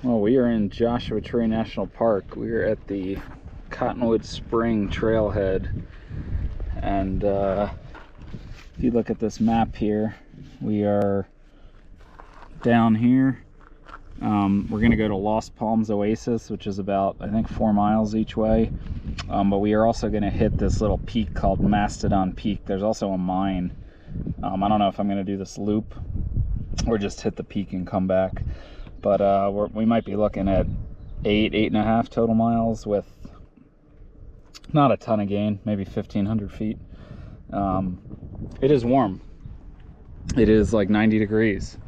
Well, we are in Joshua Tree National Park. We are at the Cottonwood Spring trailhead, and if you look at this map here, we are down here. We're going to go to Lost Palms Oasis, which is about, I think, 4 miles each way, but we are also going to hit this little peak called Mastodon Peak. There's also a mine. I don't know if I'm going to do this loop or just hit the peak and come back. But we might be looking at 8.5 total miles with not a ton of gain, maybe 1,500 feet. It is warm. It is like 90 degrees,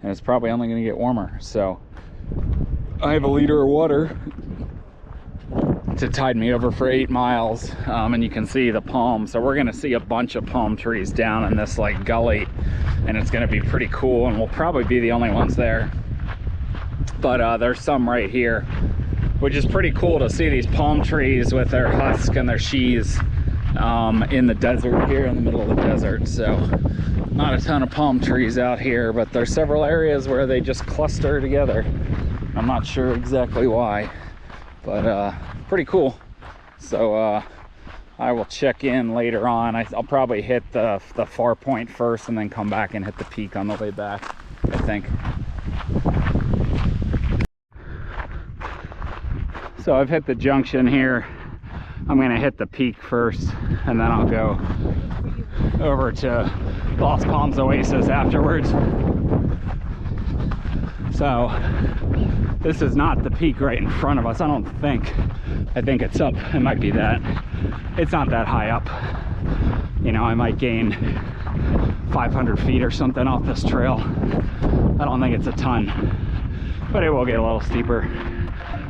and it's probably only going to get warmer. So I have a liter of water to tide me over for 8 miles, and you can see the palms. So we're going to see a bunch of palm trees down in this like gully, and it's going to be pretty cool, and we'll probably be the only ones there. But there's some right here, which is pretty cool to see these palm trees with their husk and their sheaths in the desert here, in the middle of the desert. So not a ton of palm trees out here, but there's several areas where they just cluster together. I'm not sure exactly why, but pretty cool. So I will check in later on. I'll probably hit the far point first and then come back and hit the peak on the way back, I think. So I've hit the junction here. I'm gonna hit the peak first, and then I'll go over to Lost Palms Oasis afterwards. So this is not the peak right in front of us, I don't think. I think it's up, it might be that. It's not that high up. You know, I might gain 500 feet or something off this trail. I don't think it's a ton, but it will get a little steeper.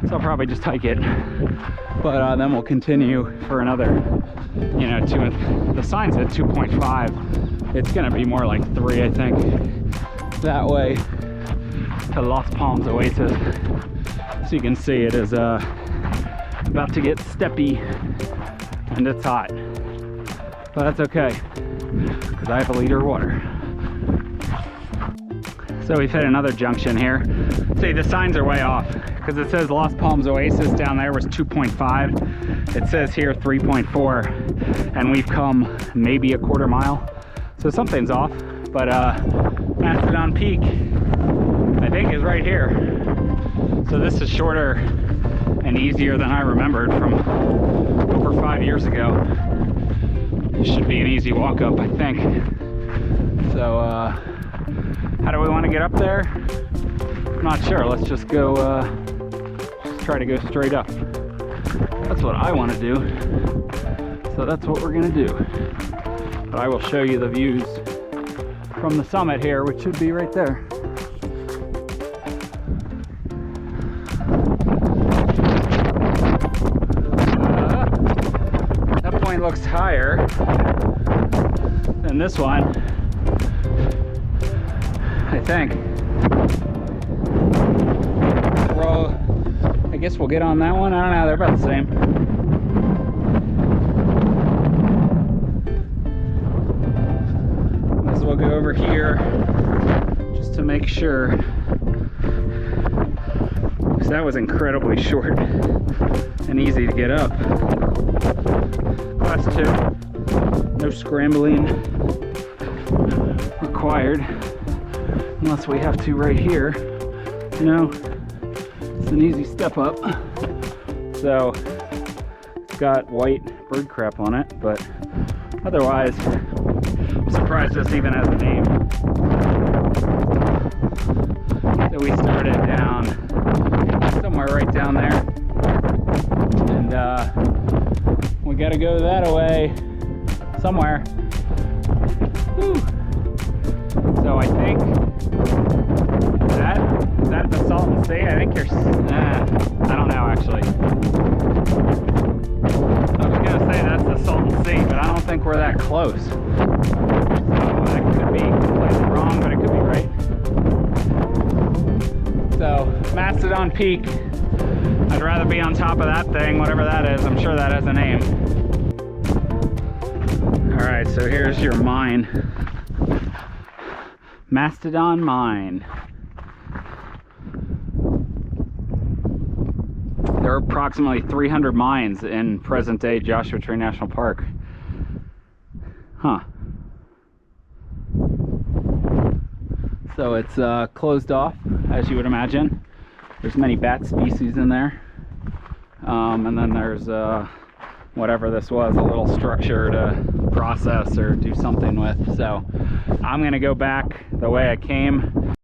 So I'll probably just hike it, but then we'll continue for another, you know, the sign said 2.5. It's gonna be more like 3, I think, that way to Lost Palms Oasis. So you can see it is about to get steppy, and it's hot, but that's okay because I have a liter of water. So we've hit another junction here. See, the signs are way off because it says Lost Palms Oasis down there was 2.5. It says here 3.4, and we've come maybe a quarter mile. So something's off, but Mastodon Peak, I think, is right here. So this is shorter and easier than I remembered from over 5 years ago. It should be an easy walk up, I think. So how do we want to get up there? I'm not sure. Let's just go, just try to go straight up. That's what I want to do. So that's what we're going to do. But I will show you the views from the summit here, which should be right there. That point looks higher than this one, I think. Well, I guess we'll get on that one. I don't know, they're about the same. Might as well go over here just to make sure, because that was incredibly short and easy to get up. Class 2, no scrambling required. Unless we have to right here, you know, it's an easy step up. So it's got white bird crap on it, but otherwise, I'm surprised this even has a name. So we started down somewhere right down there, and we gotta go that way somewhere. Whew. So I think is that the Salton Sea? I think you're, I don't know actually. I was gonna say that's the Salton Sea, but I don't think we're that close. So I could be completely wrong, but it could be right. So Mastodon Peak, I'd rather be on top of that thing, whatever that is. I'm sure that has a name. All right, so here's your mine. Mastodon Mine. There are approximately 300 mines in present-day Joshua Tree National Park. Huh. So it's closed off, as you would imagine. There's many bat species in there. And then there's whatever this was, a little structure to process or do something with. So I'm gonna go back the way I came.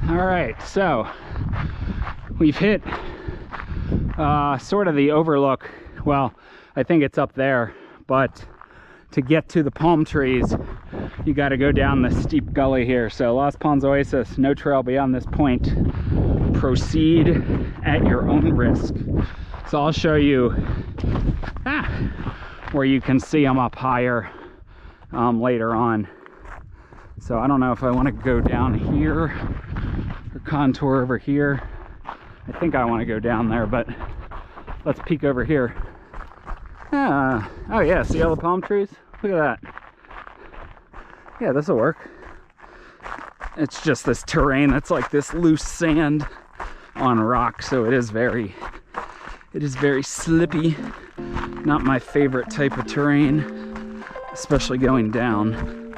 All right, so we've hit sort of the overlook. Well, I think it's up there, but to get to the palm trees, you got to go down this steep gully here. So Lost Ponds Oasis, no trail beyond this point. Proceed at your own risk. So I'll show you where you can see them up higher later on. So I don't know if I want to go down here or contour over here. I think I want to go down there, but let's peek over here. Oh yeah, see all the palm trees? Look at that. Yeah, this will work. It's just this terrain that's like this loose sand on rock, so it is very slippy. Not my favorite type of terrain, especially going down.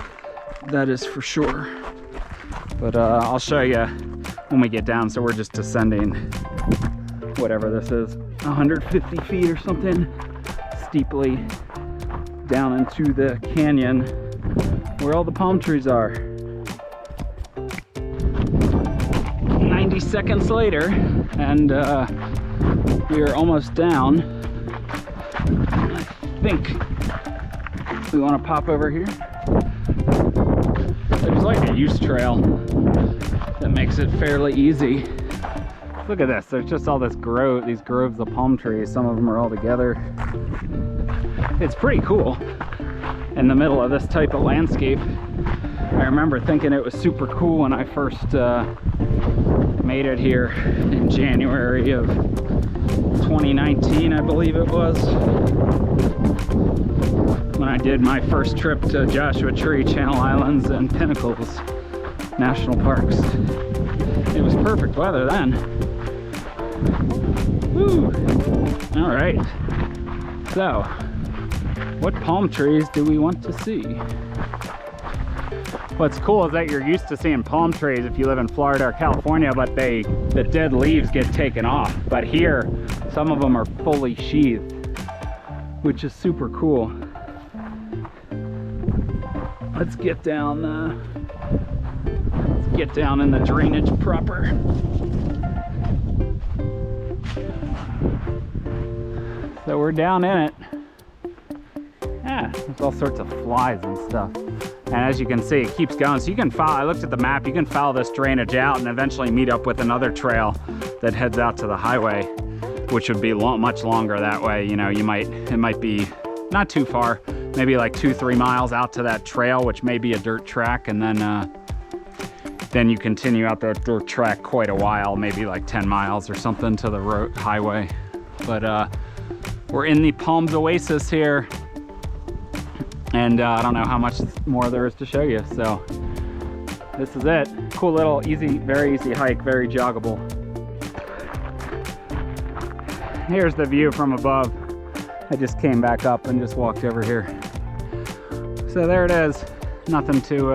That is for sure. But I'll show you when we get down. So we're just descending, whatever this is, 150 feet or something, steeply down into the canyon where all the palm trees are. 90 seconds later, and we are almost down. I think we want to pop over here. There's like a use trail that makes it fairly easy. Look at this, there's just all this these groves of palm trees. Some of them are all together. It's pretty cool in the middle of this type of landscape. I remember thinking it was super cool when I first made it here in January of 2019, I believe it was, when I did my first trip to Joshua Tree, Channel Islands, and Pinnacles National Parks. It was perfect weather then. Woo! All right. So, what palm trees do we want to see? What's cool is that you're used to seeing palm trees if you live in Florida or California, but the dead leaves get taken off. But here, some of them are fully sheathed, which is super cool. Let's get down in the drainage proper. So we're down in it. Yeah, there's all sorts of flies and stuff. And as you can see, it keeps going. So you can follow, I looked at the map, you can follow this drainage out and eventually meet up with another trail that heads out to the highway, which would be much longer that way. You know, it might be not too far, maybe like 2-3 miles out to that trail, which may be a dirt track, and then you continue out the dirt track quite a while, maybe like 10 miles or something to the highway. But we're in the Palms Oasis here, and I don't know how much more there is to show you. So this is it. Cool little very easy hike, very joggable. Here's the view from above. I just came back up and just walked over here. So there it is. Nothing too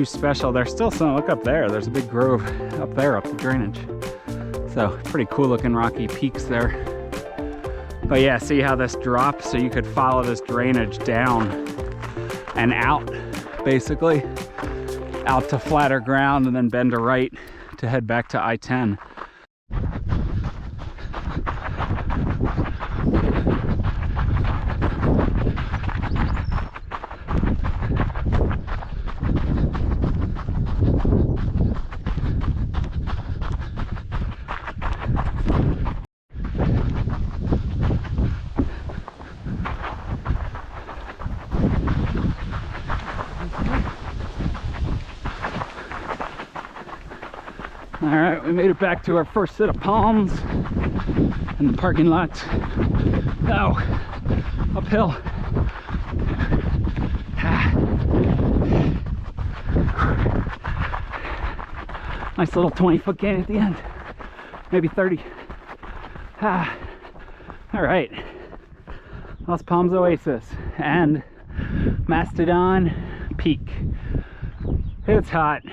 special. There's still some, look up there. There's a big grove up there, up the drainage. So pretty cool looking rocky peaks there. But yeah, see how this drops? So you could follow this drainage down and out, basically, out to flatter ground and then bend to right to head back to I-10. All right, we made it back to our first set of palms in the parking lot. Oh, uphill. Nice little 20-foot gain at the end, maybe 30. All right, Las Palmas Oasis and Mastodon Peak. It's hot.